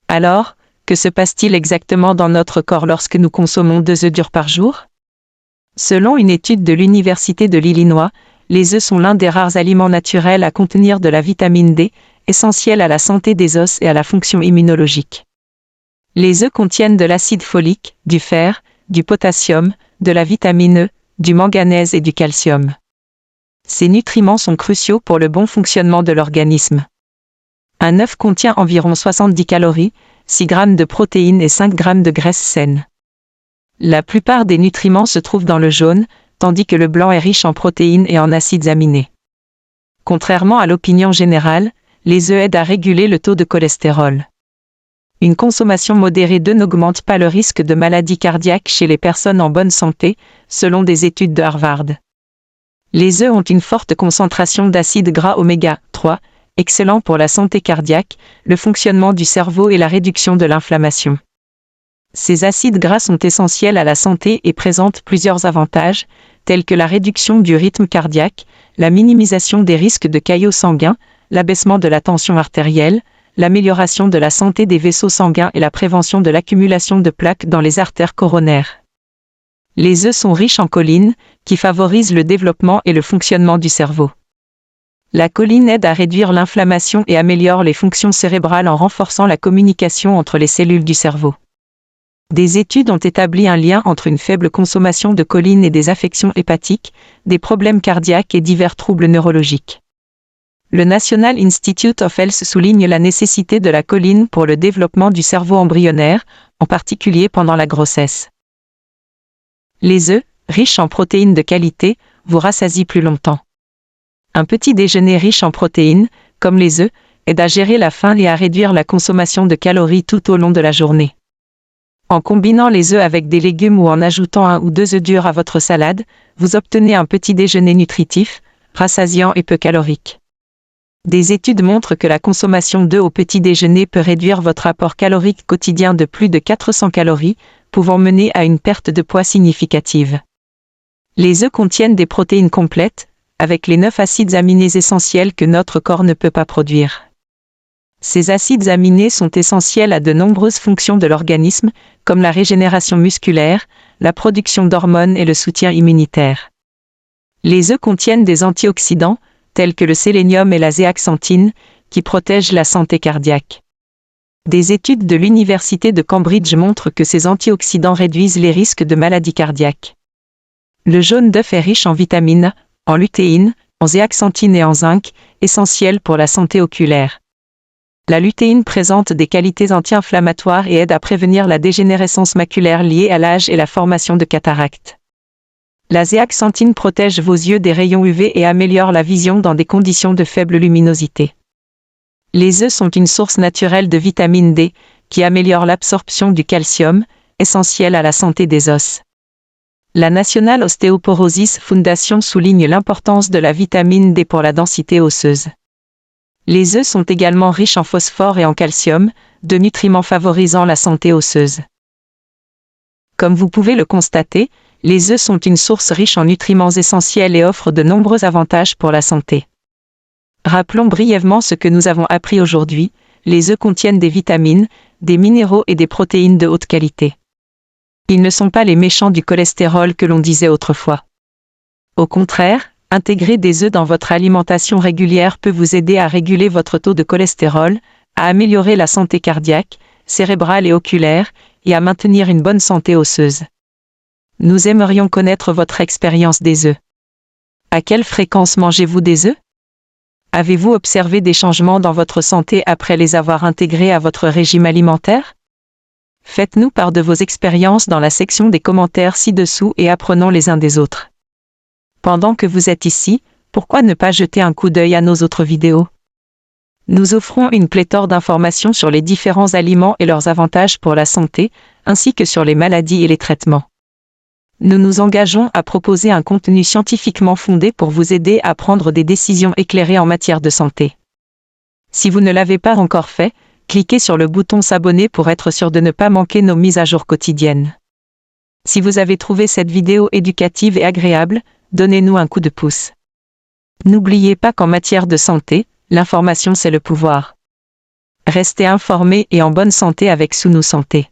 Alors, que se passe-t-il exactement dans notre corps lorsque nous consommons 2 œufs durs par jour? Selon une étude de l'Université de l'Illinois, les œufs sont l'un des rares aliments naturels à contenir de la vitamine D, essentielle à la santé des os et à la fonction immunologique. Les œufs contiennent de l'acide folique, du fer, du potassium, de la vitamine E, du manganèse et du calcium. Ces nutriments sont cruciaux pour le bon fonctionnement de l'organisme. Un œuf contient environ 70 calories, 6 grammes de protéines et 5 grammes de graisse saine. La plupart des nutriments se trouvent dans le jaune, tandis que le blanc est riche en protéines et en acides aminés. Contrairement à l'opinion générale, les œufs aident à réguler le taux de cholestérol. Une consommation modérée d'œufs n'augmente pas le risque de maladies cardiaques chez les personnes en bonne santé, selon des études de Harvard. Les œufs ont une forte concentration d'acides gras oméga 3, excellent pour la santé cardiaque, le fonctionnement du cerveau et la réduction de l'inflammation. Ces acides gras sont essentiels à la santé et présentent plusieurs avantages, tels que la réduction du rythme cardiaque, la minimisation des risques de caillots sanguins, l'abaissement de la tension artérielle, l'amélioration de la santé des vaisseaux sanguins et la prévention de l'accumulation de plaques dans les artères coronaires. Les œufs sont riches en choline, qui favorise le développement et le fonctionnement du cerveau. La choline aide à réduire l'inflammation et améliore les fonctions cérébrales en renforçant la communication entre les cellules du cerveau. Des études ont établi un lien entre une faible consommation de choline et des affections hépatiques, des problèmes cardiaques et divers troubles neurologiques. Le National Institute of Health souligne la nécessité de la choline pour le développement du cerveau embryonnaire, en particulier pendant la grossesse. Les œufs, riches en protéines de qualité, vous rassasient plus longtemps. Un petit déjeuner riche en protéines, comme les œufs, aide à gérer la faim et à réduire la consommation de calories tout au long de la journée. En combinant les œufs avec des légumes ou en ajoutant 1 ou 2 œufs durs à votre salade, vous obtenez un petit déjeuner nutritif, rassasiant et peu calorique. Des études montrent que la consommation d'œufs au petit déjeuner peut réduire votre apport calorique quotidien de plus de 400 calories, pouvant mener à une perte de poids significative. Les œufs contiennent des protéines complètes, avec les 9 acides aminés essentiels que notre corps ne peut pas produire. Ces acides aminés sont essentiels à de nombreuses fonctions de l'organisme, comme la régénération musculaire, la production d'hormones et le soutien immunitaire. Les œufs contiennent des antioxydants, tels que le sélénium et la zéaxanthine, qui protègent la santé cardiaque. Des études de l'Université de Cambridge montrent que ces antioxydants réduisent les risques de maladies cardiaques. Le jaune d'œuf est riche en vitamines A, en lutéine, en zéaxanthine et en zinc, essentiels pour la santé oculaire. La lutéine présente des qualités anti-inflammatoires et aide à prévenir la dégénérescence maculaire liée à l'âge et la formation de cataractes. La zéaxanthine protège vos yeux des rayons UV et améliore la vision dans des conditions de faible luminosité. Les œufs sont une source naturelle de vitamine D, qui améliore l'absorption du calcium, essentiel à la santé des os. La National Osteoporosis Foundation souligne l'importance de la vitamine D pour la densité osseuse. Les œufs sont également riches en phosphore et en calcium, deux nutriments favorisant la santé osseuse. Comme vous pouvez le constater, les œufs sont une source riche en nutriments essentiels et offrent de nombreux avantages pour la santé. Rappelons brièvement ce que nous avons appris aujourd'hui. Les œufs contiennent des vitamines, des minéraux et des protéines de haute qualité. Ils ne sont pas les méchants du cholestérol que l'on disait autrefois. Au contraire, intégrer des œufs dans votre alimentation régulière peut vous aider à réguler votre taux de cholestérol, à améliorer la santé cardiaque, cérébrale et oculaire, et à maintenir une bonne santé osseuse. Nous aimerions connaître votre expérience des œufs. À quelle fréquence mangez-vous des œufs? Avez-vous observé des changements dans votre santé après les avoir intégrés à votre régime alimentaire? Faites-nous part de vos expériences dans la section des commentaires ci-dessous et apprenons les uns des autres. Pendant que vous êtes ici, pourquoi ne pas jeter un coup d'œil à nos autres vidéos? Nous offrons une pléthore d'informations sur les différents aliments et leurs avantages pour la santé, ainsi que sur les maladies et les traitements. Nous nous engageons à proposer un contenu scientifiquement fondé pour vous aider à prendre des décisions éclairées en matière de santé. Si vous ne l'avez pas encore fait, cliquez sur le bouton s'abonner pour être sûr de ne pas manquer nos mises à jour quotidiennes. Si vous avez trouvé cette vidéo éducative et agréable, donnez-nous un coup de pouce. N'oubliez pas qu'en matière de santé, l'information c'est le pouvoir. Restez informés et en bonne santé avec Sunu Santé.